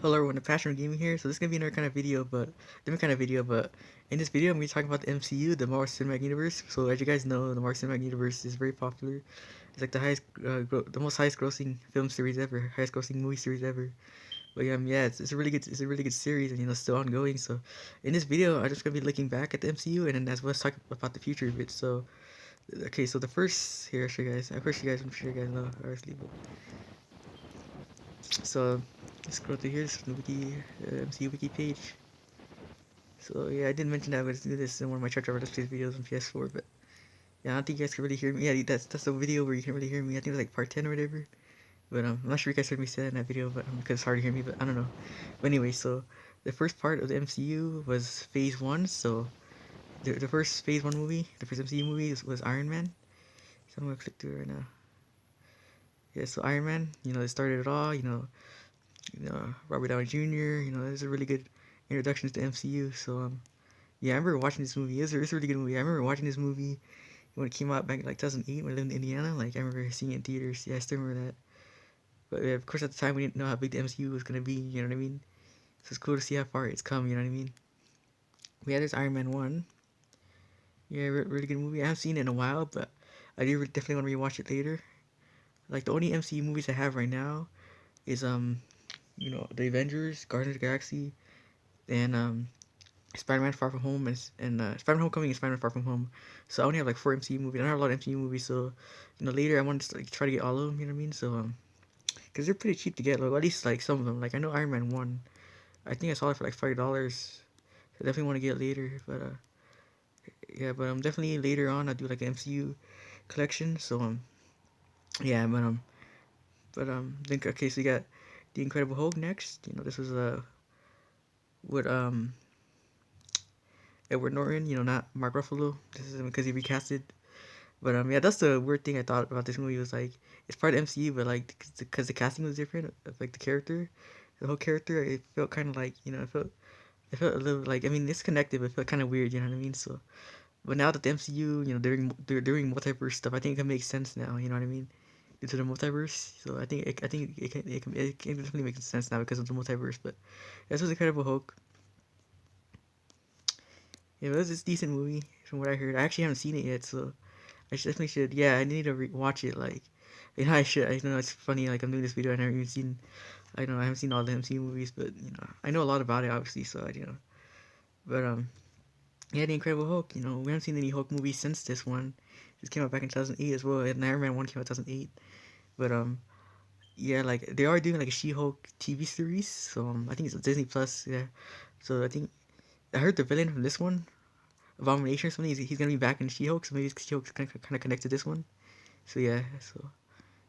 Hello everyone, the Passion Gaming here. So this is gonna be another kind of video, but different kind of video. But in this video, I'm gonna be talking about the MCU, the Marvel Cinematic Universe. So as you guys know, the Marvel Cinematic Universe is very popular. It's like the the most highest grossing film series ever, highest grossing movie series ever. But yeah, it's a really good, it's a really good series, and still ongoing. So in this video, I'm just gonna be looking back at the MCU, and then as well as talk about the future of it. So okay, so the first here, I'll show you guys. I'm sure you guys know. Obviously, but so let's scroll through here. This is the wiki, MCU wiki page. So yeah, I didn't mention that I was gonna do this in one of my Church of Let's Plays videos on PS4, but yeah, I don't think you guys can really hear me. Yeah, that's the video where you can really hear me. I think it was like part 10 or whatever. But I'm not sure you guys heard me say that in that video, but because it's hard to hear me. But I don't know. But anyway, so the first part of the MCU was Phase One. So the first Phase One movie, the first MCU movie was Iron Man. So I'm gonna click through it right now. Yeah, so Iron Man, it started it all. Robert Downey Jr. It's a really good introduction to the MCU. So yeah, I remember watching this movie. It's a really good movie. I remember watching this movie when it came out back in like 2008 when I lived in Indiana. Like I remember seeing it in theaters. Yeah, I still remember that. But yeah, of course at the time we didn't know how big the MCU was gonna be. You know what I mean? So it's cool to see how far it's come. You know what I mean? We had this Iron Man one. Yeah, really good movie. I haven't seen it in a while, but I do definitely want to rewatch it later. Like the only MCU movies I have right now is the Avengers, Guardians of the Galaxy, and Spider-Man Far From Home and Spider-Man Homecoming and Spider-Man Far From Home. So I only have like four MCU movies. I don't have a lot of MCU movies, so later I want to like try to get all of them. You know what I mean? So because they're pretty cheap to get, like at least like some of them. Like I know Iron Man one. I think I saw it for like $5. I definitely want to get it later, but yeah, but definitely later on I'll do like an MCU collection. So yeah, then okay, so you got the Incredible Hulk next. This was with Edward Norton. Not Mark Ruffalo. This is because he recasted. But yeah, that's the weird thing I thought about this movie was like it's part of MCU, but like because the casting was different, like the character, the whole character, it felt kind of like it felt a little like I mean it's connected, but it felt kind of weird. You know what I mean? So, but now that the MCU, they're doing multiverse stuff, I think it can make sense now. You know what I mean? Due to the multiverse, so I think it can definitely make sense now because of the multiverse. But this was Incredible Hulk. Yeah, it was a decent movie from what I heard. I actually haven't seen it yet, so definitely should. Yeah, I need to watch it. Like, I should. I know it's funny. Like, I'm doing this video. I never even seen. I know I haven't seen all the MCU movies, but I know a lot about it, obviously. So But yeah, the Incredible Hulk. We haven't seen any Hulk movies since this one. This came out back in 2008 as well. And Iron Man one came out 2008. But yeah, like they are doing like a She-Hulk TV series. So I think it's Disney Plus. Yeah. So I think I heard the villain from this one, Abomination or something. He's gonna be back in She-Hulk. So maybe She-Hulk's kind of connected to this one. So yeah. So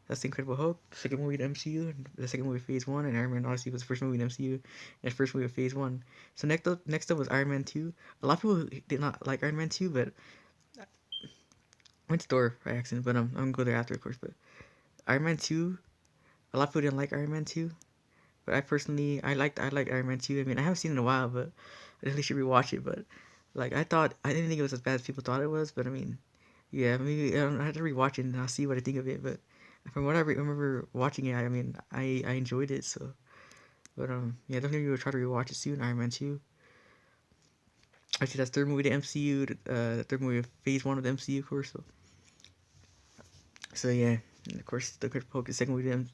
that's the Incredible Hulk, second movie in MCU, and the second movie of Phase One, and Iron Man obviously was the first movie in MCU, and the first movie of Phase One. So next up was Iron Man Two. A lot of people did not like Iron Man Two, but I went to Thor by accident. But I'm gonna go there after, of course. But Iron Man Two, a lot of people didn't like Iron Man Two, but I liked Iron Man Two. I mean, I haven't seen it in a while, but I definitely should rewatch it. But like I didn't think it was as bad as people thought it was. But I mean, yeah, maybe I have to rewatch it and I'll see what I think of it. But from what I remember watching it, I mean, I enjoyed it. So, but yeah, definitely will try to rewatch it soon. Iron Man Two. Actually, that's third movie to MCU. The third movie of Phase One of the MCU, of course. So yeah, and of course the Incredible Hulk is second movie to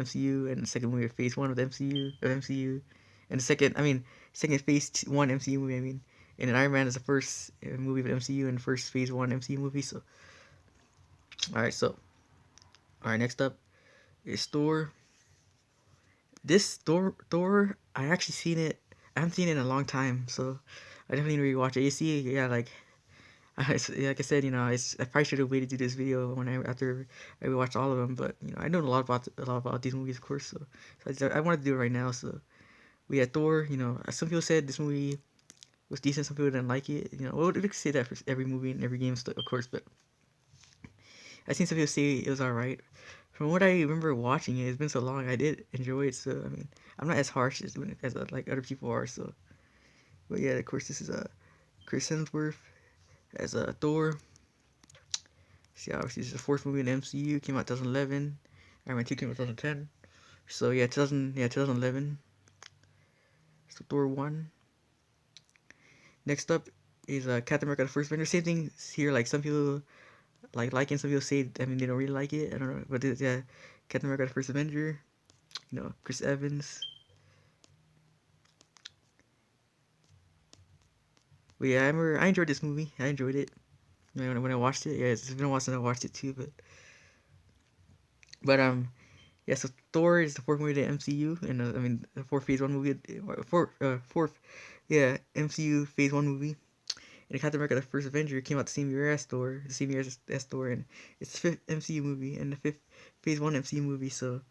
MCU, and the second movie of Phase One of the MCU, and the second second One MCU movie. I mean, and then Iron Man is the first movie of the MCU and first Phase One MCU movie. So all right, so all right, next up is Thor. This Thor, I actually seen it. I haven't seen it in a long time, so I definitely need to rewatch it. You see, yeah, like like I said, I probably should have waited to do this video after I rewatched all of them. But I know a lot about these movies, of course. So I wanted to do it right now. So we had Thor. Some people said this movie was decent. Some people didn't like it. Well, we could say that for every movie and every game, of course. But I seen some people say it was alright. From what I remember watching it, it's been so long. I did enjoy it, so I mean, I'm not as harsh as like other people are. So, but yeah, of course, this is Chris Hemsworth as Thor. See, obviously, this is the fourth movie in the MCU. Came out 2011. Iron Man 2 came out 2010. So yeah, 2011. So Thor 1. Next up is Captain America: The First Avenger. Same thing here. Like some people like it, some people say I mean they don't really like it. I don't know, but yeah, Captain America: The First Avenger. You know, Chris Evans. But yeah, I enjoyed this movie. I enjoyed it. You know, when I watched it, yeah, it's been a while since I watched it too. But yeah. So Thor is the fourth movie of the MCU, and I mean the fourth Phase One movie, fourth, yeah, MCU Phase One movie. And Captain America: The First Avenger came out the same year as Thor, the same year as Thor, and it's the fifth MCU movie and the fifth Phase One MCU movie. So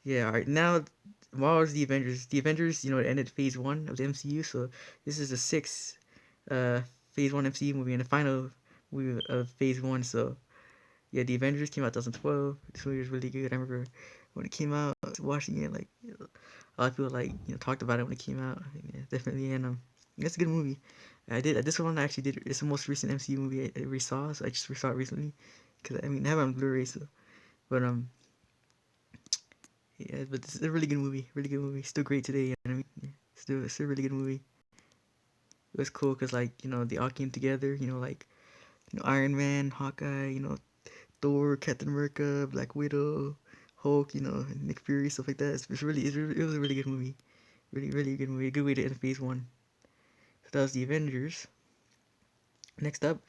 yeah, all right. Now, what was the Avengers? The Avengers, you know, it ended Phase One of the MCU. So this is the sixth uh Phase One MCU movie and the final movie of Phase One. So yeah, the Avengers came out 2012. This movie was really good. I remember when it came out, I was watching it like a lot of people like talked about it when it came out. Yeah, definitely, and it's a good movie. I did this one I actually did. It's the most recent MCU movie I ever saw, so I just saw it recently. Cause I mean I have it on Blu-ray, so but yeah, but it's a really good movie. Still great today. You know what I mean? Yeah, still a really good movie. It was cool because like they all came together. Like Iron Man, Hawkeye, Thor, Captain America, Black Widow, Hulk, Nick Fury, stuff like that. It was a really good movie. Really good movie. A good way to end Phase One. So that was the Avengers. Next up,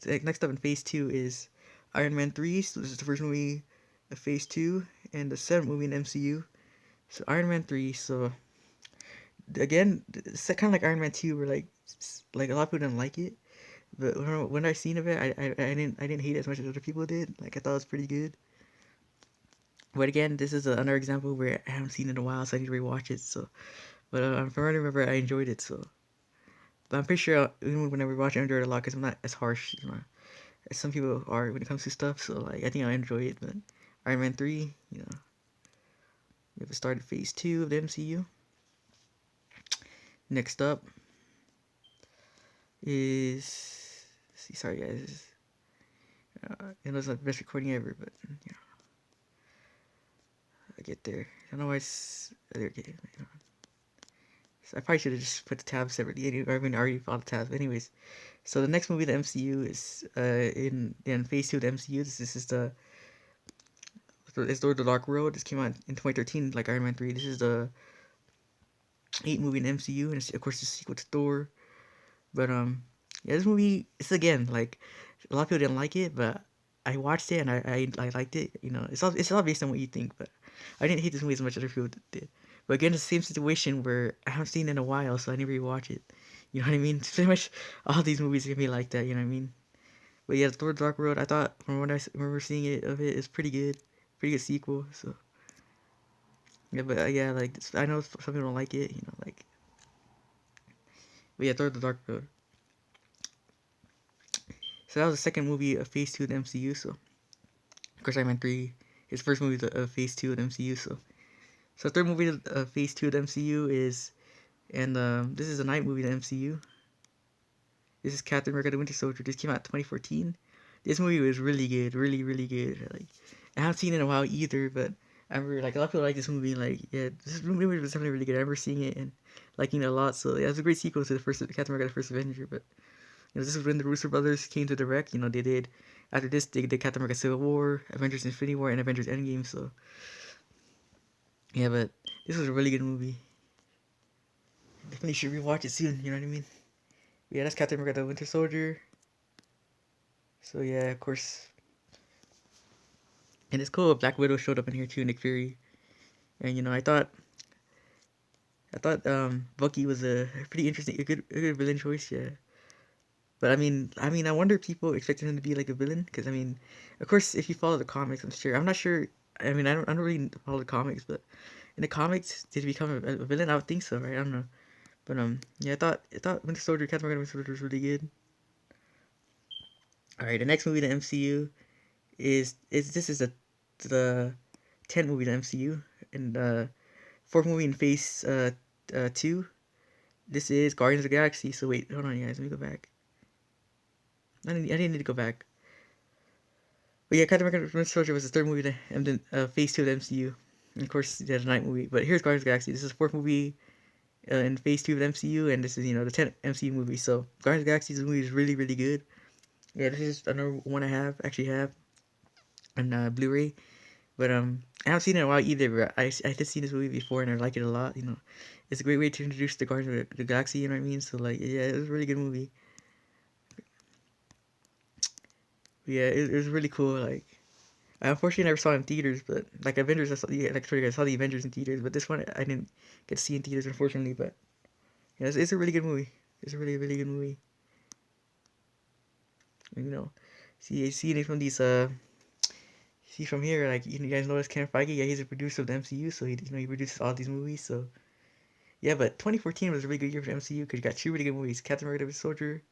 next up in Phase Two is Iron Man 3. So this is the first movie of Phase Two and the seventh movie in MCU. So Iron Man 3. So again, it's kind of like Iron Man 2, where like a lot of people didn't like it, but when I seen of it, I didn't hate it as much as other people did. Like I thought it was pretty good. But again, this is another example where I haven't seen it in a while, so I need to rewatch it. So, but if I remember, I enjoyed it. So, but I'm pretty sure even when I rewatch it, I enjoyed it a lot because I'm not as harsh, as some people are when it comes to stuff. So, like, I think I enjoy it. But Iron Man 3, we have started Phase 2 of the MCU. Next up is, see, sorry guys, it was not the best recording ever, but I get there. I don't know why it's there. Okay, so I probably should have just put the tabs separately. I mean, I already found the tabs. Anyways, so the next movie, the MCU, is in Phase 2 of the MCU. This is it's Thor: The Dark World. This came out in 2013, like Iron Man 3. This is the 8th movie in the MCU, and it's of course the sequel to Thor. But yeah, this movie, it's again like a lot of people didn't like it, but I watched it and I liked it. It's all based on what you think, but I didn't hate this movie as much as other people did. But again, it's the same situation where I haven't seen it in a while, so I never rewatch it. You know what I mean? It's pretty much all these movies are gonna be like that. You know what I mean? But yeah, Thor: Dark World. I thought from when I remember seeing it of it, it's pretty good sequel. So yeah, but yeah, like I know some people don't like it. Like but yeah, Thor: The Dark World. So that was the second movie of Phase 2 of the MCU. So of course Iron Man 3, his first movie of Phase 2 of the MCU. So third movie of Phase 2 of the MCU is, and this is a night movie of the MCU. This is Captain America: The Winter Soldier. This came out in 2014. This movie was really good, really good. Like I haven't seen it in a while either, but I remember like a lot of people like this movie. Like yeah, this movie was definitely really good. I remember seeing it and liking it a lot. So yeah, it was a great sequel to the first Captain America: The First Avenger. But this is when the Russo brothers came to direct. They did after this they did Captain America: Civil War, Avengers Infinity War, and Avengers End Game. So yeah, but this was a really good movie. Definitely should rewatch it soon. You know what I mean? Yeah, that's Captain America: The Winter Soldier. So yeah, of course. And it's cool. Black Widow showed up in here too, Nick Fury. And I thought Bucky was a pretty interesting, a good villain choice. Yeah. But I wonder if people expected him to be like a villain, because of course, if you follow the comics, I'm not sure. I don't really follow the comics, but in the comics, did he become a villain? I would think so, right? I don't know. But yeah, I thought Winter Soldier, Captain America: Winter Soldier was really good. All right, the next movie in the MCU is this is the 10th movie in the MCU and fourth movie in Phase 2. This is Guardians of the Galaxy. So wait, hold on, you guys. Let me go back. I didn't need to go back. But yeah, Captain America: Winter Soldier was the third movie in Phase 2 of the MCU. And of course, the night movie. But here's Guardians of the Galaxy. This is the fourth movie in Phase 2 of the MCU, and this is the 10th MCU movie. So Guardians of the Galaxy's movie is really really good. Yeah, this is another one I actually have on Blu-ray, but I haven't seen it in a while either. But I did see this movie before, and I like it a lot. It's a great way to introduce the Guardians of the Galaxy. You know what I mean? So like, yeah, it was a really good movie. Yeah, it was really cool. Like, I unfortunately never saw it in theaters, but like Avengers, I saw, yeah, like I told you guys, I saw the Avengers in theaters, but this one I didn't get to see in theaters, unfortunately. But yeah, it's a really good movie. It's a really really good movie. And, see it from these see from here, like you guys notice Kevin Feige, yeah, he's a producer of the MCU, so he produces all these movies. So yeah, but 2014 was a really good year for the MCU because you got two really good movies, Captain America: Winter Soldier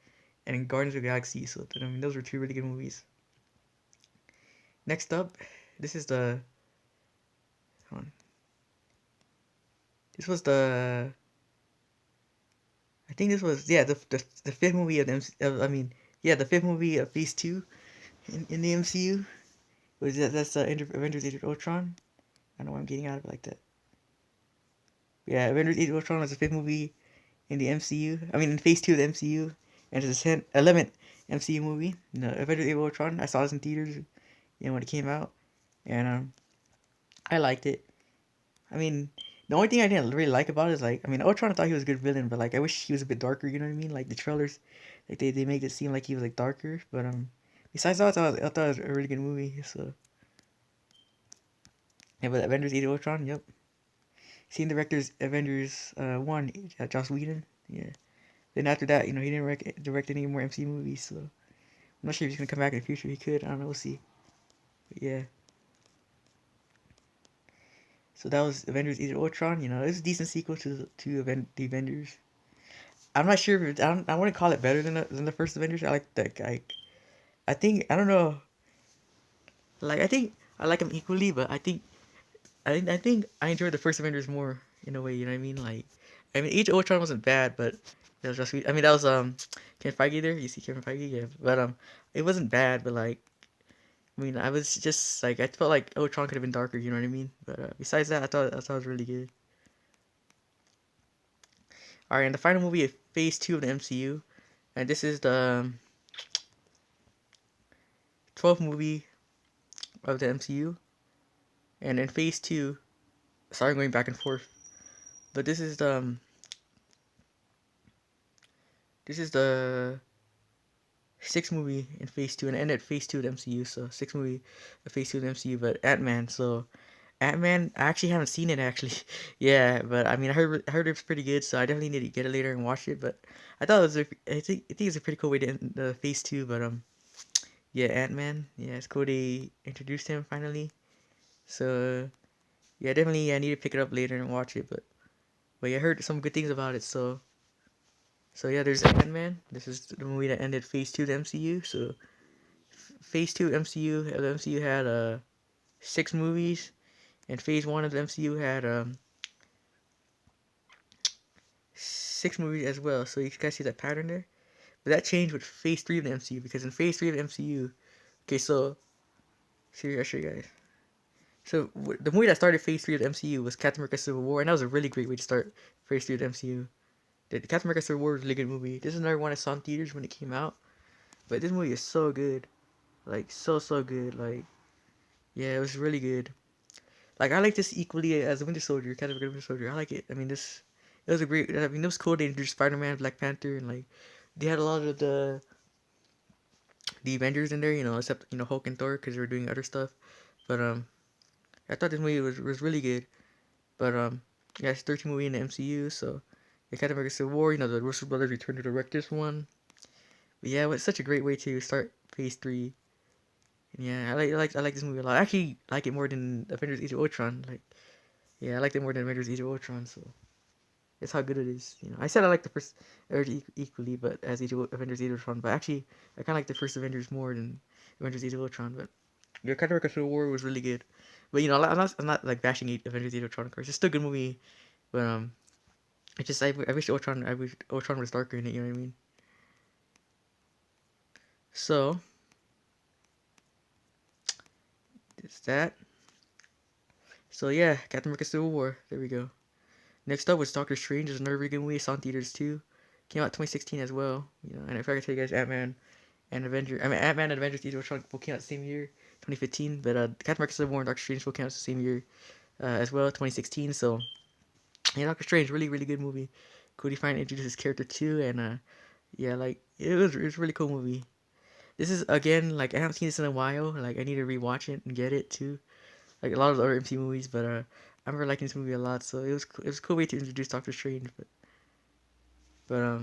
and Guardians of the Galaxy. So I mean, those were two really good movies. Next up, this is the hold on. This was the I think this was the fifth movie of the I mean yeah, the fifth movie of Phase 2 in the MCU. Was that's Avengers Age of Ultron. I don't know why I'm getting out of it like that. Yeah, Avengers Age of Ultron was the fifth movie in the MCU. I mean, in Phase 2 of the MCU, and it's the 11th MCU movie. No, Avengers Age of Ultron. I saw this in theaters, when it came out, and I liked it. I mean, the only thing I didn't really like about it is like, I mean, Ultron, I thought he was a good villain, but like, I wish he was a bit darker. You know what I mean? Like the trailers, like they make it seem like he was like darker. But besides that, I thought it was a really good movie. So yeah, but Avengers Age of Ultron, yep. Seen director's Avengers 1, Joss Whedon. Yeah. Then after that, he didn't direct any more MCU movies. So I'm not sure if he's gonna come back in the future. He could. I don't know. We'll see. But yeah. So that was Avengers Age of Ultron. It's a decent sequel the Avengers. I'm not sure if I wouldn't call it better than the first Avengers. I like that guy. I think I don't know. Like I think I like them equally, but I think I enjoyed the first Avengers more in a way. You know what I mean? Like, I mean, Age of Ultron wasn't bad, but that was just. I mean, that was Kevin Feige there. You see Kevin Feige, yeah. But it wasn't bad, but like, I mean, I was just like I felt like Ultron could have been darker. You know what I mean? But besides that, I thought it was really good. All right, and the final movie is Phase 2 of the MCU, and this is the 12th movie of the MCU, and in Phase 2, sorry, I'm going back and forth, but this is the sixth movie in Phase 2, and it ended Phase 2 of the MCU, so sixth movie of Phase 2 of the MCU, but Ant-Man, so Ant-Man, I actually haven't seen it actually. Yeah, but I mean, I heard it's pretty good, so I definitely need to get it later and watch it. But I thought I think it's a pretty cool way to end the Phase 2. But yeah, Ant-Man, yeah, it's cool they introduced him finally. So yeah, definitely I need to pick it up later and watch it. But yeah, I heard some good things about it. So yeah, there's Ant-Man. This is the movie that ended Phase 2 of the MCU. So Phase 2 MCU, the MCU had six movies, and Phase 1 of the MCU had six movies as well. So you guys see that pattern there. But that changed with Phase 3 of the MCU, because in Phase 3 of the MCU, okay, so here I'll show you guys. So the movie that started Phase 3 of the MCU was Captain America: Civil War, and that was a really great way to start Phase 3 of the MCU. The Captain America: Civil War was a really good movie. This is another one I saw in theaters when it came out, but this movie is so good, like so good. Like, yeah, it was really good. Like, I like this equally as Winter Soldier, Captain America: Winter Soldier. I like it. I mean, it was a great. I mean, it was cool. They introduced Spiderman, Black Panther, and like they had a lot of the Avengers in there. Except Hulk and Thor, because they were doing other stuff. But I thought this movie was really good. But yeah, it's 13th movie in the MCU, so yeah, Captain America: Civil War. The Russo brothers returned to direct this one. But yeah, it was such a great way to start Phase 3. And yeah, I like this movie a lot. I actually like it more than Avengers: Age of Ultron. Like, yeah, I like it more than Avengers: Age of Ultron. So that's how good it is. I said I like the first Avengers equally, but as Avengers: Age of Ultron. But actually, I kind of like the first Avengers more than Avengers: Age of Ultron. But yeah, Captain America: Civil War was really good. But I'm not like bashing Avengers: Age of Ultron. Of course, it's still a good movie. But I wish Ultron was darker in it. You know what I mean? So it's that. So yeah, Captain America: Civil War. There we go. Next up was Doctor Strange. It's another really good movie. It's on theaters too. Came out 2016 as well. You know, and if I could tell you guys, Ant-Man and Avengers both came out the same year, 2015. But Captain America: Civil War and Doctor Strange both came out the same year as well, 2016. So yeah, Doctor Strange, really really good movie. Cody Fine introduced his character too, and yeah, like it was a really cool movie. This is again like I haven't seen this in a while. Like I need to rewatch it and get it too. Like a lot of the other MC movies, but I'm really liking this movie a lot. So it was a cool way to introduce Doctor Strange. But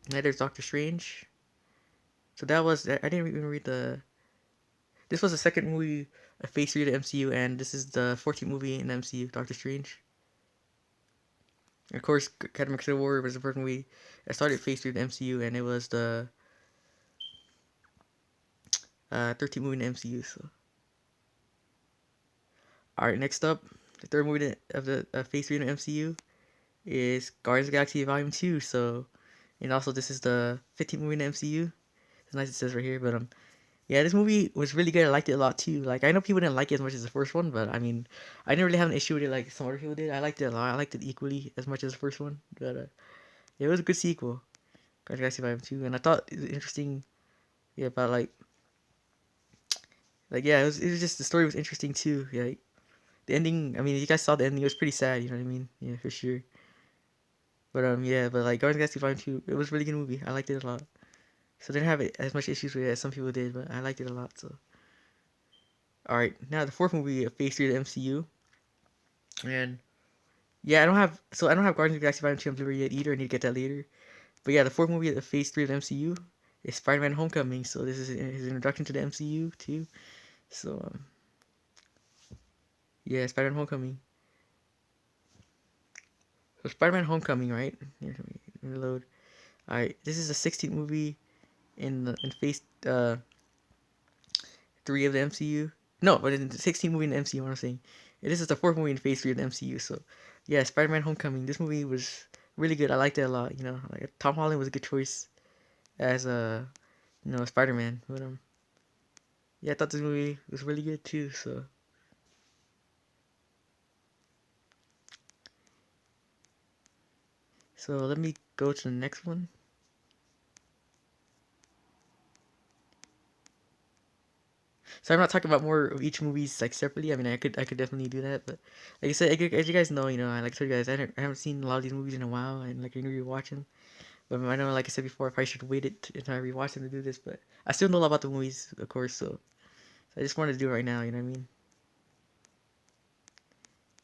yeah, there's Doctor Strange. So that was I didn't even read the. This was the second movie of Phase 3 of the MCU, and this is the 14th movie in the MCU, Doctor Strange. And of course, Captain America: Civil War was the first movie that started Phase 3 of the MCU, and it was the 13th movie in the MCU. So, all right, next up, the third movie of the Phase 3 in the MCU is Guardians of the Galaxy Volume 2. So, and also this is the 15th movie in the MCU. It's nice it says right here, but yeah, this movie was really good. I liked it a lot too. Like I know people didn't like it as much as the first one, but I mean, I didn't really have an issue with it like some other people did. I liked it a lot. I liked it equally as much as the first one. But it was a good sequel. Guardians of the Galaxy Volume 2, and I thought it was interesting. Yeah, about like yeah, it was just the story was interesting too. Yeah, like, the ending. I mean, you guys saw the ending. It was pretty sad. You know what I mean? Yeah, for sure. But yeah, but like Guardians of the Galaxy Volume 2, it was a really good movie. I liked it a lot. So I didn't have it as much issues with it as some people did, but I liked it a lot. So all right, now the fourth movie of Phase 3 of the MCU, and yeah, I don't have Guardians of the Galaxy Volume 2 on Blu-ray yet either. I need to get that later. But yeah, the fourth movie of the Phase 3 of the MCU is Spider-Man Homecoming. So this is his introduction to the MCU too. So yeah, Spider-Man Homecoming. So Spider-Man Homecoming, right? Here, let me reload. All right, this is the 16th movie in Phase 3 of the MCU. No, but in the 16th movie in the MCU. What I'm saying, yeah, this is the fourth movie in Phase 3 of the MCU. So yeah, Spider-Man Homecoming. This movie was really good. I liked it a lot. You know, like Tom Holland was a good choice as Spider-Man. But yeah, I thought this movie was really good too. So let me go to the next one. So I'm not talking about more of each movies like separately. I mean, I could definitely do that, but like I said, as you guys know, I like told you guys I haven't seen a lot of these movies in a while, and like I need to rewatch them. But I know, like I said before, I probably should wait it until I rewatch them to do this. But I still know a lot about the movies, of course. So I just wanted to do it right now. You know what I mean?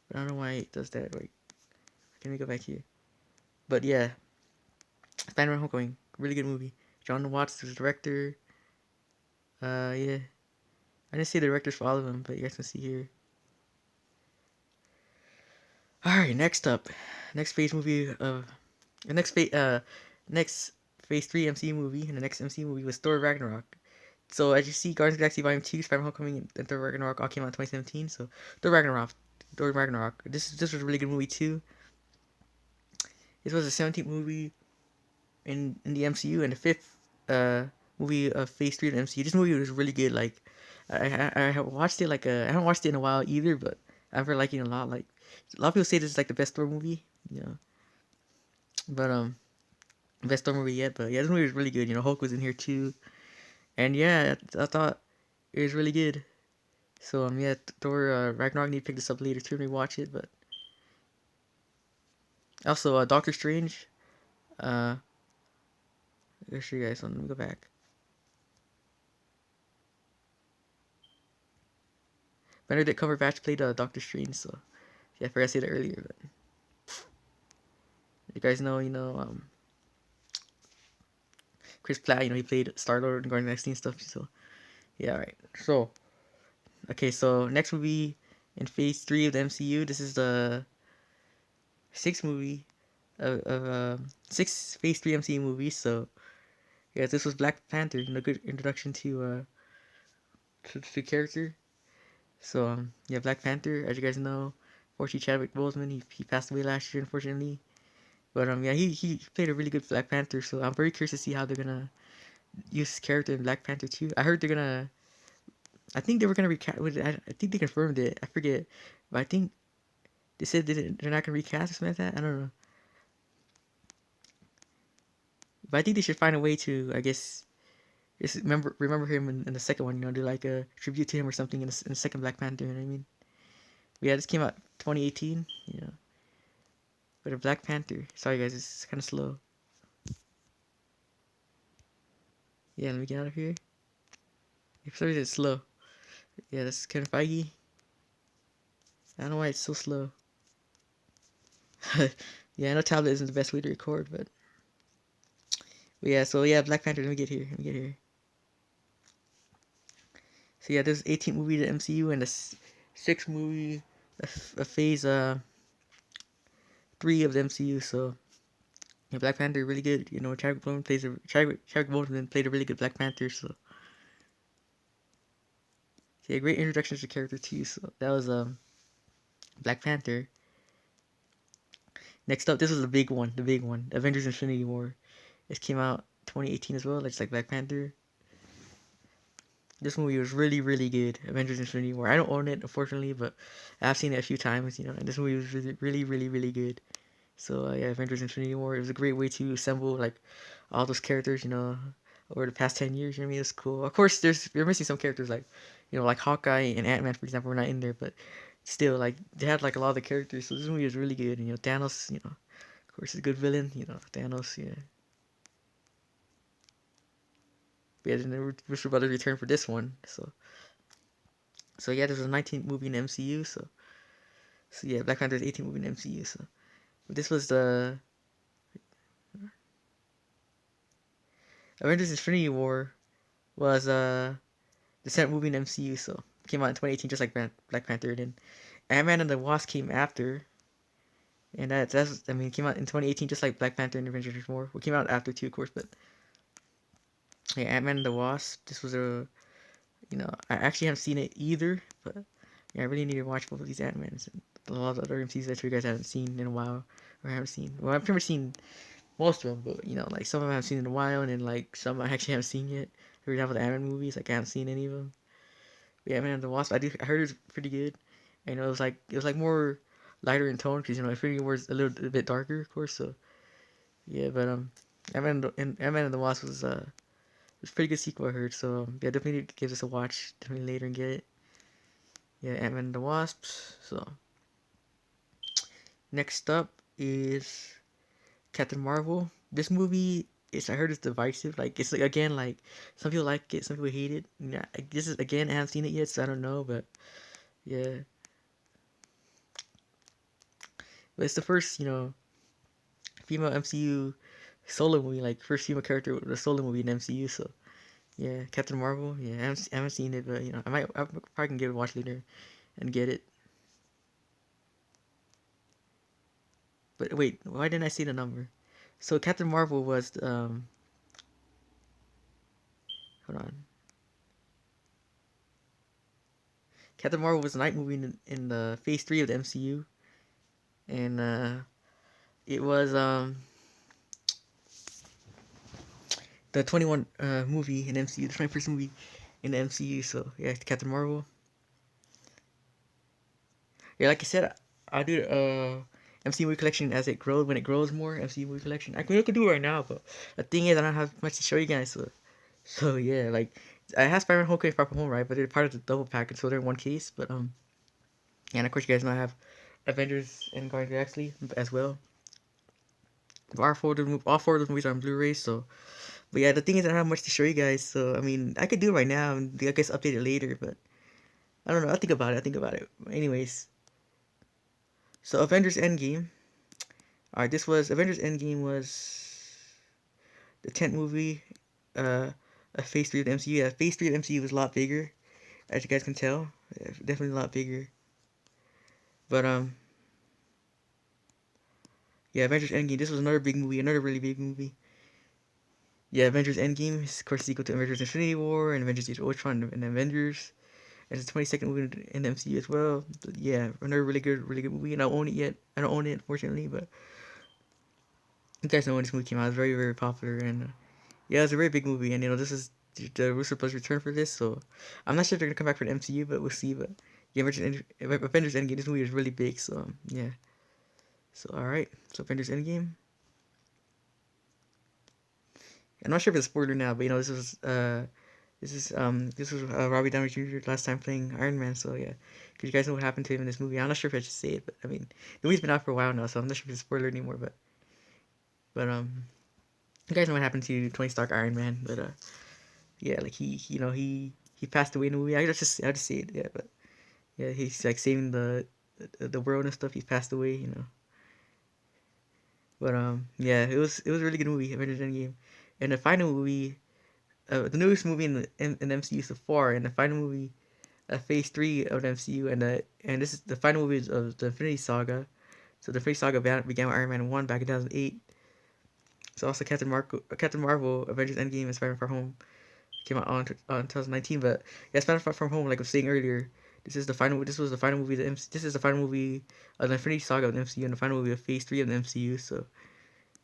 But I don't know why it does that. Like, can we go back here? But yeah, Spider-Man Homecoming, really good movie. John Watts was the director. Yeah, I didn't see the directors for all of them, but you guys can see here. All right, next up, next phase movie of the next phase 3 MCU movie, and the next MCU movie was Thor Ragnarok. So as you see, Guardians of the Galaxy Volume 2, Spider-Man Homecoming, and Thor Ragnarok all came out in 2017. So Thor Ragnarok, This was a really good movie too. This was the 17th movie in the MCU and the fifth movie of Phase 3 of the MCU. This movie was really good. Like I watched it I haven't watched it in a while either, but I've been liking it a lot. Like a lot of people say this is like the best Thor movie. But best Thor movie yet. But yeah, this movie was really good. Hulk was in here too, and yeah, I thought it was really good. So yeah, Thor Ragnarok, need to pick this up later too and rewatch it. But also Doctor Strange. Uh, I'll show you guys. Let me go back. Benedict Cumberbatch played Doctor Strange. So yeah, I forgot to say that earlier. But you guys know, Chris Pratt. He played Star Lord and Guardians of the Galaxy and stuff. So yeah, all right. So okay, so next movie in Phase 3 of the MCU. This is the sixth movie of six Phase 3 MCU movies. So yeah, this was Black Panther. Good introduction to the character. So yeah, Black Panther. As you guys know, fortunately Chadwick Boseman he passed away last year, unfortunately. But yeah, he played a really good Black Panther. So I'm very curious to see how they're gonna use his character in Black Panther 2. I heard they're gonna. I think they were gonna recast. I think they confirmed it. I forget, but I think They said they're not gonna recast or something like that. I don't know, but I think they should find a way to, I guess, just remember him in the second one. You know, do like a tribute to him or something in the second Black Panther. You know what I mean? But yeah, this came out 2018. You know, but a Black Panther. Sorry guys, it's kind of slow. Yeah, let me get out of here. For some reason it's slow. Yeah, that's Kevin Feige. I don't know why it's so slow. Yeah, I know tablet isn't the best way to record, but yeah, so yeah, Black Panther. Let me get here. Let me get here. So yeah, there's 18th movie of the MCU and the sixth movie, a phase 3 of the MCU. So yeah, Black Panther really good. You know, Chadwick Boseman played a really good Black Panther. So yeah, great introduction to the character too. So that was Black Panther. Next up, this was the big one, Avengers Infinity War. This came out 2018 as well, just like Black Panther. This movie was really, really good. Avengers Infinity War. I don't own it, unfortunately, but I've seen it a few times, you know, and this movie was really, really, really, really good. So, yeah, Avengers Infinity War. It was a great way to assemble, like, all those characters, you know, over the past 10 years. You know what I mean? It's cool. Of course, you're missing some characters, like, you know, like Hawkeye and Ant-Man, for example, were not in there, but still, like, they had, like, a lot of the characters. So, this movie was really good. And, you know, Thanos, you know, of course, is a good villain, you know, Thanos, yeah. But yeah, then the Russo Brothers returned for this one, so yeah, there's a 19th movie in the MCU. So yeah, Black Panther's 18th movie in the MCU. So but this was the Avengers Infinity War was the second movie in the MCU. So came out in 2018, just like Black Panther. And then Ant-Man and the Wasp came after, and that's I mean came out in 2018, just like Black Panther and Avengers Infinity War. Well, came out after too, of course, but yeah, Ant-Man and the Wasp. This was a you know I actually haven't seen it either, but yeah, I really need to watch both of these Ant-Mans and a lot of the other MCs that you guys haven't seen in a while or haven't seen. Well, I've pretty much seen most of them, but you know, like some of them I haven't seen in a while, and then like some I actually haven't seen yet. For example, the Ant-Man movies, like I haven't seen any of them. But yeah, Man, the Wasp, I heard it was pretty good. And, you know, it was like more lighter in tone because you know Infinity War is a bit darker, of course. So yeah, but Ant-Man and the Wasp was a pretty good sequel I heard. So yeah, definitely give this a watch. Definitely later and get it. Yeah, Ant-Man and the Wasp. So next up is Captain Marvel. This movie is I heard it's divisive. Like it's like again like some people like it, some people hate it. Yeah, this is again I haven't seen it yet, so I don't know. But yeah, but it's the first female MCU solo movie, like first female character with a solo movie in MCU. So yeah, Captain Marvel. Yeah, I haven't seen it, but I probably can give it a watch later and get it. But wait, why didn't I see the number? So Captain Marvel was hold on. Captain Marvel was a night movie in the Phase 3 of the MCU, and it was the 21 movie in MCU, the 21st movie in the MCU. So yeah, Captain Marvel. Yeah, like I said, I'll do MCU movie collection as it grows. When it grows more, MCU movie collection. I could do it right now, but the thing is, I don't have much to show you guys. So yeah, like I have Spiderman Homecoming Far From Home, right? But they're part of the double package, so they're in one case. But and of course you guys know I have Avengers and Guardians of the Galaxy as well. All four of those movies are on Blu-ray, so but yeah, the thing is I don't have much to show you guys, so I mean I could do it right now and I guess update it later, but I don't know. I'll think about it. Anyways, so Avengers Endgame. Alright, this was Avengers Endgame was the 10th movie, uh, a Phase 3 of the MCU. Yeah, Phase 3 of the MCU was a lot bigger, as you guys can tell. Yeah, definitely a lot bigger. But yeah, Avengers Endgame. This was another big movie, another really big movie. Yeah, Avengers Endgame is of course sequel to Avengers Infinity War and Avengers Age of Ultron and Avengers. And it's the 22nd movie in the MCU as well. But yeah, another really good movie. And I don't own it yet. I don't own it, unfortunately, but you guys know when this movie came out. It was very, very popular. And yeah, it was a very big movie. And this is the Russo Brothers return for this. So I'm not sure if they're going to come back for the MCU, but we'll see. But the Avengers Endgame. This movie was really big, so yeah. So alright, so Avengers Endgame. I'm not sure if it's a spoiler now, but this was Robbie Downey Jr. last time playing Iron Man. So yeah, because you guys know what happened to him in this movie. I'm not sure if I should say it, but I mean, the movie's been out for a while now, so I'm not sure if it's a spoiler anymore. But you guys know what happened to Tony Stark Iron Man. But yeah, like he passed away in the movie. I'll just say it. Yeah, but yeah, he's like saving the world and stuff. He's passed away, you know. But yeah, it was a really good movie, Avengers Endgame, and the final movie, the newest movie in the MCU so far, and the final movie, Phase 3 of the MCU, and this is the final movie of the Infinity Saga. So the Infinity Saga began with Iron Man 1 back in 2008. So also Captain Marvel, Avengers Endgame, and Spider-Man Far Home came out on 2019. But yeah, Spider-Man Far From Home, like I was saying earlier, this was the final movie this is the final movie of the Infinity Saga of the MCU and the final movie of Phase 3 of the MCU. So,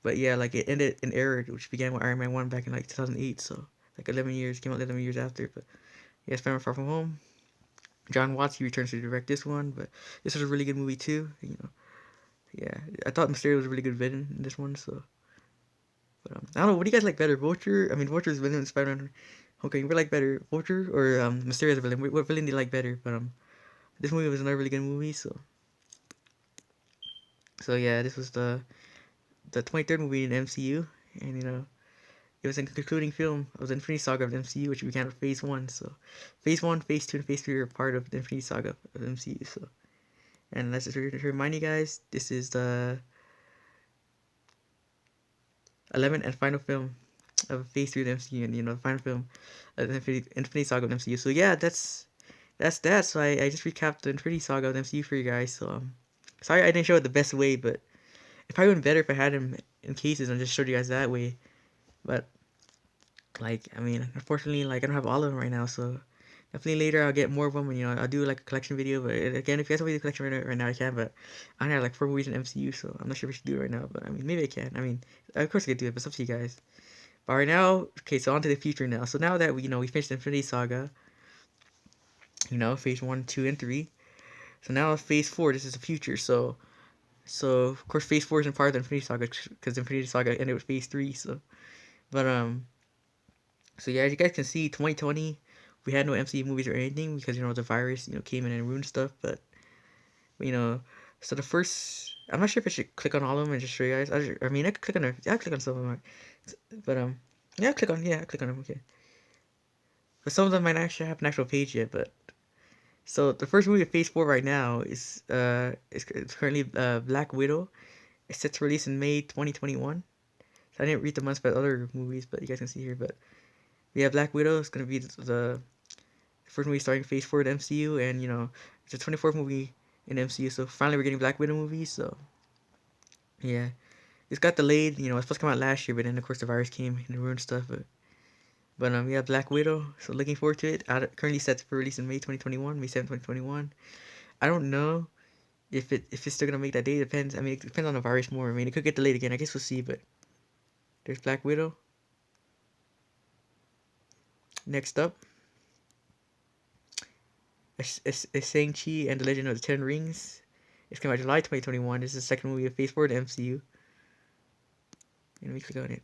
but yeah, like it ended an era which began with Iron Man 1 back in like 2008. So like 11 years, came out 11 years after. But yeah, Spider-Man Far From Home. John Watts, he returns to direct this one, but this was a really good movie too. You know, yeah, I thought Mysterio was a really good villain in this one. So, but I don't know. What do you guys like better, Vulture? I mean, Vulture's villain in Spider-Man. Okay, we like better Vulture or Mysterio's villain. What villain do you like better? But this movie was another really good movie. So yeah, this was the 23rd movie in the MCU, and you know, it was a concluding film of the Infinity Saga of the MCU, which began with Phase 1. So, Phase 1, Phase 2, and Phase 3 are part of the Infinity Saga of the MCU. So, and let's just remind you guys, this is the 11th and final film of Phase 3 of the MCU, and you know, the final film of the Infinity Saga of the MCU. So yeah, that's that. So I just recapped the Infinity Saga of the MCU for you guys. So sorry I didn't show it the best way, but it probably would have been better if I had him in cases and just showed you guys that way. But like, I mean, unfortunately, like I don't have all of them right now, so definitely later I'll get more of them. And, you know, I'll do like a collection video. But again, if you guys want to do a collection right now, I can. But I only have like 4 movies in MCU, so I'm not sure if I should do it right now. But I mean, maybe I can. I mean, of course I could do it, but it's up to you guys. But right now, okay, so on to the future now. So now that we finished the Infinity Saga, Phase 1, 2, and 3. So now Phase 4, this is the future. So of course Phase 4 isn't part of the Infinity Saga because the Infinity Saga ended with Phase 3. But so yeah, as you guys can see, 2020 we had no MCU movies or anything because the virus came in and ruined stuff. But you know, so the first, I'm not sure if I should click on all of them and just show you guys. I mean, I could click on them. Yeah, I click on some of them, but yeah, I click on them. Okay, but some of them might not actually have an actual page yet. But so the first movie of Phase 4 right now is currently Black Widow. It's set to release in May 2021. So I didn't read the months by other movies, but you guys can see here. But we have Black Widow. It's gonna be the first movie starting Phase 4 of the MCU, and it's the 24th movie in the MCU. So finally, we're getting Black Widow movies. So yeah, it's got delayed. It's supposed to come out last year, but then of course the virus came and ruined stuff. But we have Black Widow. So looking forward to it. Currently set for release in May 2021, May 7th, 2021. I don't know if it's still gonna make that day. Depends. I mean, it depends on the virus more. I mean, it could get delayed again. I guess we'll see. But there's Black Widow. Next up, is Shang-Chi and the Legend of the Ten Rings. It's coming out July 2021. This is the second movie of Phase 4 of the MCU. And let me click on it.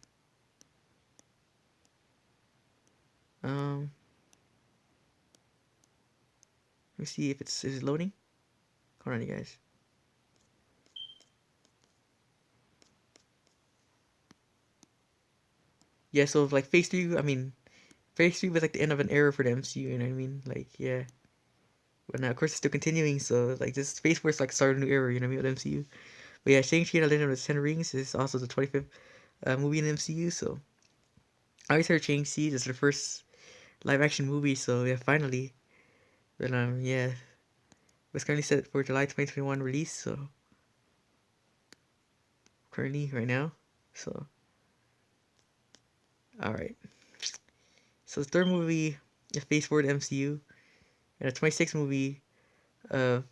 Let me see if is it loading. Hold on, you guys. Yeah, so like Phase 3, I mean, Phase 3 was like the end of an era for the MCU, you know what I mean? Like, yeah. But now, of course, it's still continuing, so like this Phase 4 is like start a new era, you know what I mean, with MCU. But yeah, Shang-Chi and the Legend of the Ten Rings is also the 25th movie in the MCU, so I always heard Shang-Chi is the first live action movie, so yeah, finally. But yeah, it's currently set for July 2021 release, so currently right now. So all right. So the third movie is Phase 4 of the MCU, and the 26th movie of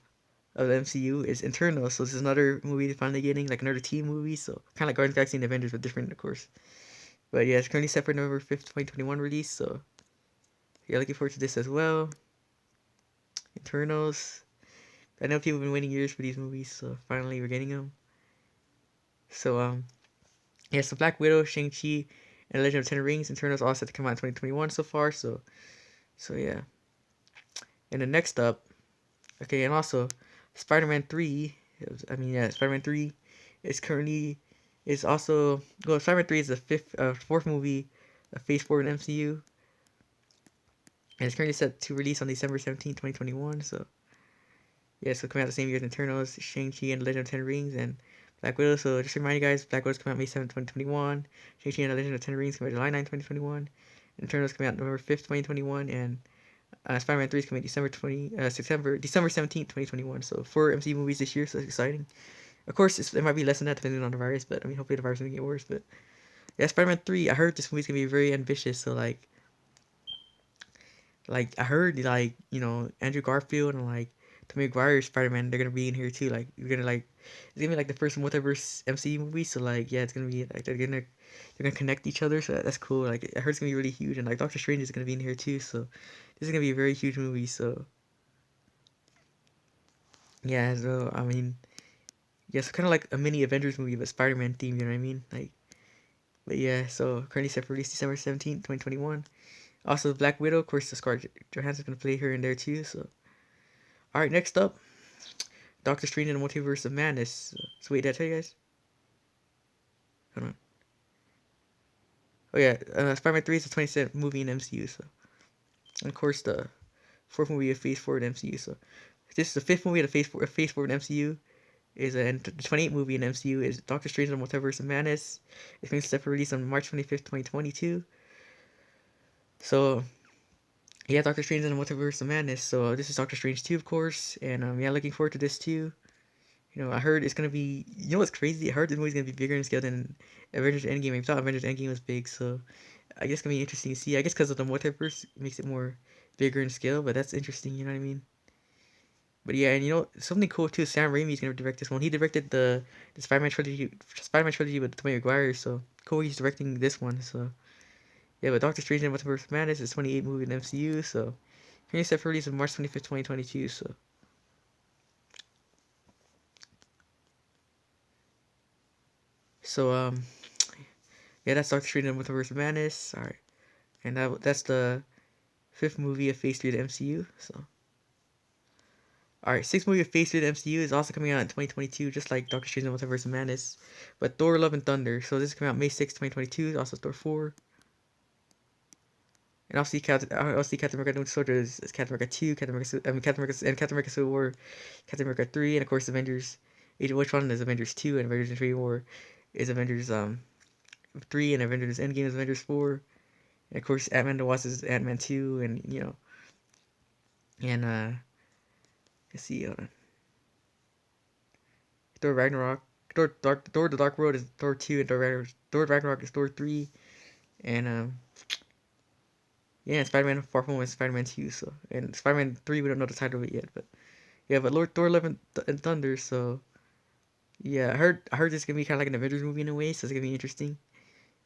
of the MCU is Internal. So this is another movie finally getting like another team movie. So kind of like Guardians of the Galaxy and Avengers, but different, of course. But yeah, it's currently set for November 5th, 2021 release. So yeah, looking forward to this as well. Eternals. I know people have been waiting years for these movies, so finally we're getting them. So yeah, so Black Widow, Shang-Chi, and Legend of Ten Rings, Eternals all set to come out in 2021 so far. So yeah. And then next up, okay, and also Spider-Man 3. Spider-Man 3 is currently is also well. Spider-Man 3 is the fourth movie, of Phase 4 in MCU, and it's currently set to release on December 17th, 2021. So yeah, so coming out the same year as Eternals, Shang-Chi, and Legend of Ten Rings, and Black Widow. So just to remind you guys, Black Widow's coming out May 7th, 2021. Shang-Chi and the Legend of Ten Rings coming out July 9th, 2021. And Eternals coming out November 5th, 2021, and Spider-Man 3 is coming December 17th, 2021. So 4 MCU movies this year, so it's exciting. Of course, it might be less than that depending on the virus, but I mean, hopefully the virus doesn't get worse. But yeah, Spider-Man 3, I heard this movie's gonna be very ambitious. So like I heard Andrew Garfield and like Tobey Maguire's Spider-Man, they're gonna be in here too. Like you're gonna like it's gonna be like the first multiverse MCU movie. So like yeah, it's gonna be like they're gonna connect each other. So that's cool. Like I heard it's gonna be really huge, and like Doctor Strange is gonna be in here too. So this is gonna be a very huge movie. So yeah, so I mean, yeah, so kind of like a mini Avengers movie, but Spider-Man themed. You know what I mean? Like, but yeah, so currently set for release December 17th, 2021. Also, Black Widow, of course, the Scarlett Johansson's gonna play her in there too. So, all right, next up, Doctor Strange and the Multiverse of Madness. So wait, did I tell you guys? Hold on. Oh yeah, Spider-Man 3 is the 27th movie in MCU. So, and of course, the fourth movie of Phase 4 in MCU. So, this is the fifth movie of Phase 4 in MCU. And the 28th movie in MCU is Doctor Strange and the Multiverse of Madness. It's being set for release on March 25th, 2022. So yeah, Doctor Strange and the Multiverse of Madness. So this is Doctor Strange 2, of course, and yeah, looking forward to this too. I heard it's gonna be. You know what's crazy? I heard this movie's gonna be bigger in scale than Avengers End Game. I thought Avengers End Game was big, so I guess it's gonna be interesting to see. I guess because of the multiverse it makes it more bigger in scale, but that's interesting. You know what I mean? But yeah, and something cool too. Sam Raimi's gonna direct this one. He directed the Spider-Man trilogy with Tobey Maguire. So cool, he's directing this one. So yeah, but Doctor Strange and the Multiverse of Madness is 28th movie in MCU. So currently set for release on March 25th, 2022. So yeah, that's Doctor Strange and the Multiverse of Madness. All right, and that's the fifth movie of Phase 3 of the MCU. So all right, sixth movie of Phase 3 of the MCU is also coming out in 2022, just like Doctor Strange and the Multiverse of Madness. But Thor: Love and Thunder. So this is coming out May 6th, 2022. Also Thor 4. And obviously Captain America: Winter Soldier is Captain America 2, Captain America Civil War, Captain America 3, and of course Avengers Age of Ultron is Avengers 2, and Avengers Infinity War is Avengers 3, and Avengers End Game is Avengers 4, and of course Ant-Man and the Wasp is Ant-Man 2, and and let's see, Thor Ragnarok, Thor the Dark World is Thor 2, and Thor Ragnarok is Thor 3, and yeah, and Spider-Man Far From Home is Spider-Man 2, so and Spider-Man 3 we don't know the title of it yet, but yeah, but Lord Thor: Love and Thunder, so yeah, I heard this is gonna be kind of like an Avengers movie in a way, so it's gonna be interesting.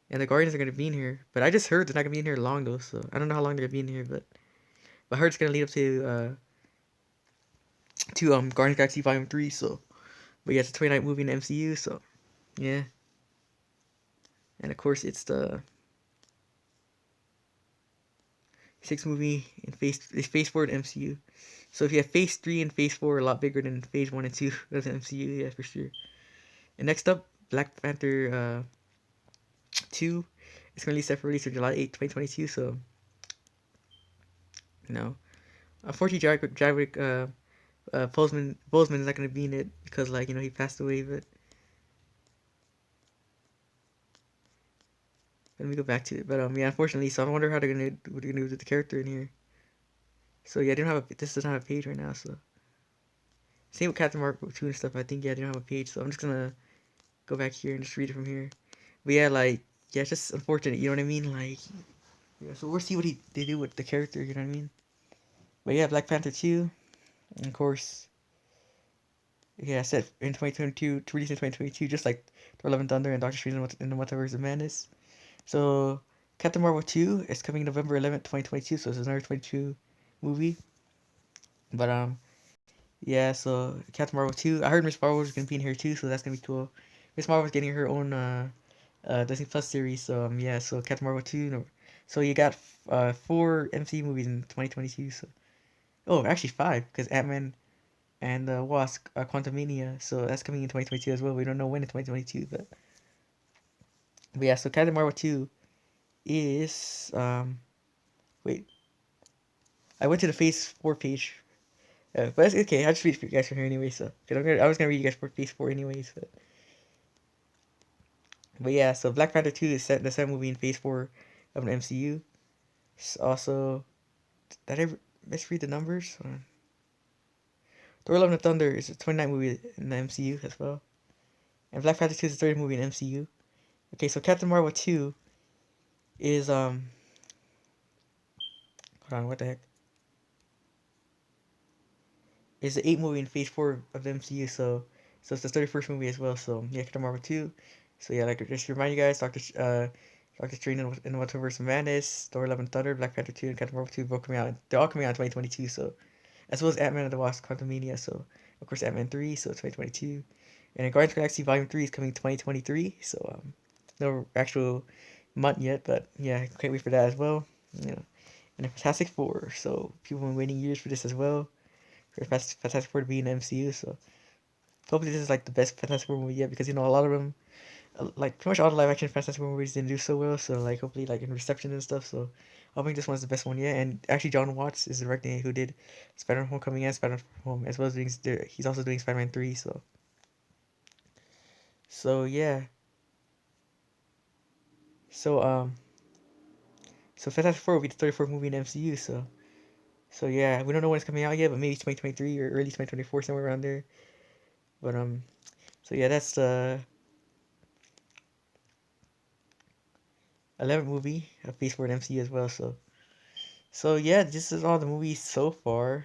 And the Guardians are gonna be in here, but I just heard they're not gonna be in here long though, so I don't know how long they're gonna be in here, but I heard it's gonna lead up to Guardians of the Galaxy Volume 3, so but yeah, it's a 29th movie in the MCU, so yeah, and of course it's the sixth movie in Phase 4 of the MCU. So if you have Phase 3 and Phase 4 are a lot bigger than Phase 1 and 2 of the MCU, yeah, for sure. And next up, Black Panther 2 is currently set for release on July 8th, 2022. So, you know, unfortunately, Chadwick Boseman is not going to be in it because, like, he passed away. But let me go back to it. But yeah, unfortunately, so I wonder how what they're gonna do with the character in here. So yeah, I didn't have this doesn't have a page right now. So same with Captain Marvel 2 and stuff. I think yeah, I didn't have a page. So I'm just gonna go back here and just read it from here. But yeah, like yeah, it's just unfortunate. You know what I mean? Like yeah. So we'll see what they do with the character. You know what I mean? But yeah, Black Panther 2, and of course, yeah, set in 2022 to release in 2022, just like Thor: Love and Thunder and Doctor Strange in the Multiverse of Madness. So Captain Marvel 2 is coming November 11th, 2022. So it's another 22 movie. But Yeah, so Captain Marvel 2. I heard Miss Marvel was gonna be in here too, so that's gonna be cool. Miss Marvel's getting her own Disney Plus series, so yeah, so Captain Marvel 2. No, so you got four MCU movies in 2022. So oh, actually five, because Ant-Man and Wasp, Quantumania. So that's coming in 2022 as well. We don't know when in 2022, but yeah. So Captain Marvel 2 is wait, I went to the Phase 4 page. But it's okay. I just read for you guys from here anyway. So 'cause I was gonna read you guys for Phase 4 anyways. But yeah, so Black Panther 2 is set the second movie in Phase 4 of an MCU. It's also, did I misread the numbers? Thor: Love and Thunder is a 29th movie in the MCU as well. And Black Panther 2 is the third movie in MCU. Okay, so Captain Marvel 2 is, hold on, what the heck? Is the 8th movie in Phase 4 of the MCU, so it's the 31st movie as well. So yeah, Captain Marvel 2. So yeah, like just to remind you guys, Doctor Strange in the Multiverse of Madness, Thor: Love and Thunder, Black Panther 2, and Captain Marvel 2 both coming out. They're all coming out in 2022. So as well as Ant-Man and the Wasp: Quantumania. So of course Ant-Man 3, so 2022, and then Guardians of the Galaxy Volume 3 is coming 2023. So no actual month yet, but yeah, can't wait for that as well. You know, and then Fantastic Four. So people have been waiting years for this as well. For Fantastic Four to be in the MCU. So hopefully this is like the best Fantastic Four movie yet, because you know a lot of them, like pretty much all the live action Fantastic Four movies didn't do so well. So like hopefully like in reception and stuff. So I think this one's the best one yet. And actually John Watts is directing it, who did Spider-Man Homecoming and Spider-Man Home, as well as he's also doing Spider-Man 3. So yeah. So so Fantastic Four will be the 34th movie in the MCU. So yeah, we don't know when it's coming out yet, but maybe 2023 or early 2024, somewhere around there. But so yeah, that's the 11th movie of Phase 4 in MCU as well. So yeah, this is all the movies so far.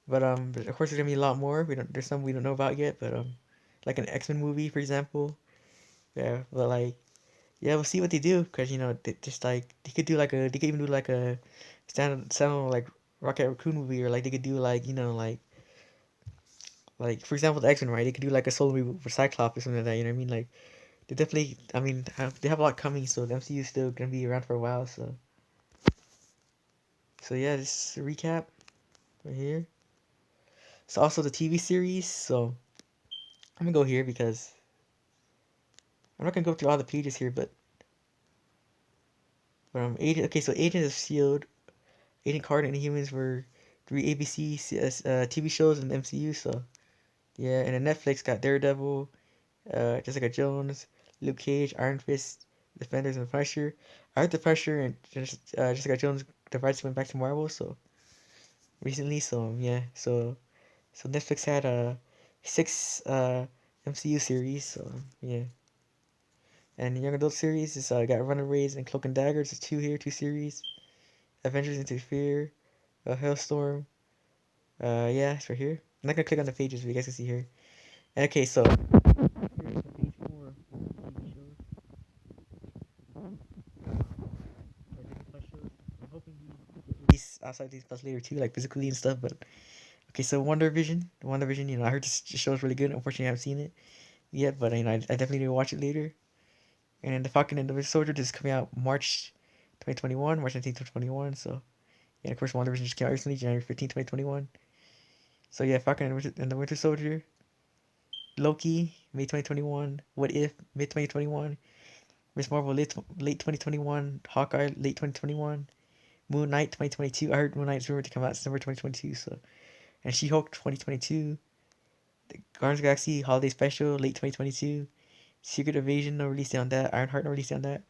But of course there's gonna be a lot more. There's some we don't know about yet, but like an X-Men movie, for example. Yeah, but like yeah, we'll see what they do, because you know just like they could even do like a stand like Rocket Raccoon movie, or like they could do like like for example the X-Men, right? They could do like a solo movie for Cyclops or something like that. You know what I mean? Like they definitely, I mean, they have a lot coming, so the MCU is still gonna be around for a while. So yeah, just a recap right here. It's also the TV series. So I'm gonna go here because I'm not gonna go through all the pages here, but Agent. Okay, so Agent of Shield, Agent Carter, and the Humans were three ABC TV shows in the MCU. So yeah, and then Netflix got Daredevil, Jessica Jones, Luke Cage, Iron Fist, Defenders, and Punisher. I heard the Punisher and Jessica Jones, the rights went back to Marvel. So recently, so yeah, so Netflix had six MCU series. So yeah. And the young adult series is got Runaways and Cloak and Dagger. There's two here, two series. Avengers Interfere, Hailstorm. Yeah, it's right here. I'm not gonna click on the pages, but you guys can see here. And okay, so here's the page four of TV shows or Disney Plus shows. I'm hoping these get released outside these plus later too, like physically and stuff. But okay, so WandaVision. You know, I heard this show is really good. Unfortunately, I haven't seen it yet, but you know, I definitely need to watch it later. And then the Falcon and the Winter Soldier just coming out March 2021, March 19th, 2021. So yeah, of course, WandaVision just came out recently, January 15th, 2021. So yeah, Falcon and the Winter Soldier, Loki, May 2021, What If, mid 2021, Miss Marvel, late 2021, Hawkeye, late 2021, Moon Knight 2022. I heard Moon Knight's rumored to come out December 2022. So, and She-Hulk 2022, the Guardians of the Galaxy Holiday Special, late 2022, Secret Invasion, no release date on that, Ironheart, no release date on that,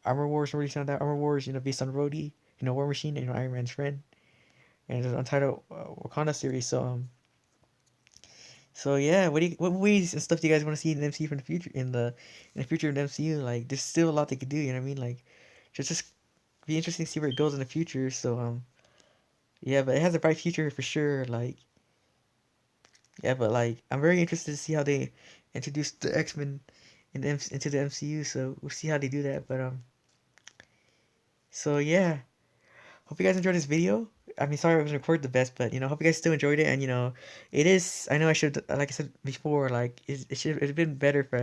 Armor Wars, no release date on that, Armor Wars, you know, based on Rhodey, you know, War Machine, you know, Iron Man's friend, and there's an Untitled Wakanda series. So yeah, what movies and stuff do you guys want to see in the MCU from the future, in the future of the MCU? Like there's still a lot they could do, you know what I mean? Like just be interesting to see where it goes in the future. So yeah, but it has a bright future for sure. Like yeah, but like I'm very interested to see how they introduce the X-Men into the MCU. So we'll see how they do that. But so yeah, hope you guys enjoyed this video. I mean, sorry I wasn't recorded the best, but hope you guys still enjoyed it. And it is. I know I should, like I said before, like it should have been better if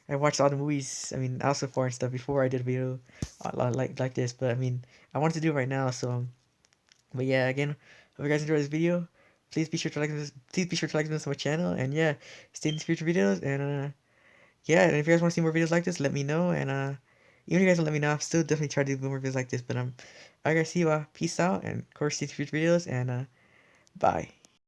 I watched all the movies. I mean, also for and stuff before I did a video like this. But I mean, I wanted to do it right now. So, but yeah, again, hope you guys enjoyed this video. Please be sure to like this. Please be sure to like this on my channel. And yeah, stay in future videos. And yeah, and if you guys want to see more videos like this, let me know. And even if you guys don't let me know, I'm still definitely trying to do more videos like this. But I gotta see you. Peace out, and of course, see future videos. And bye.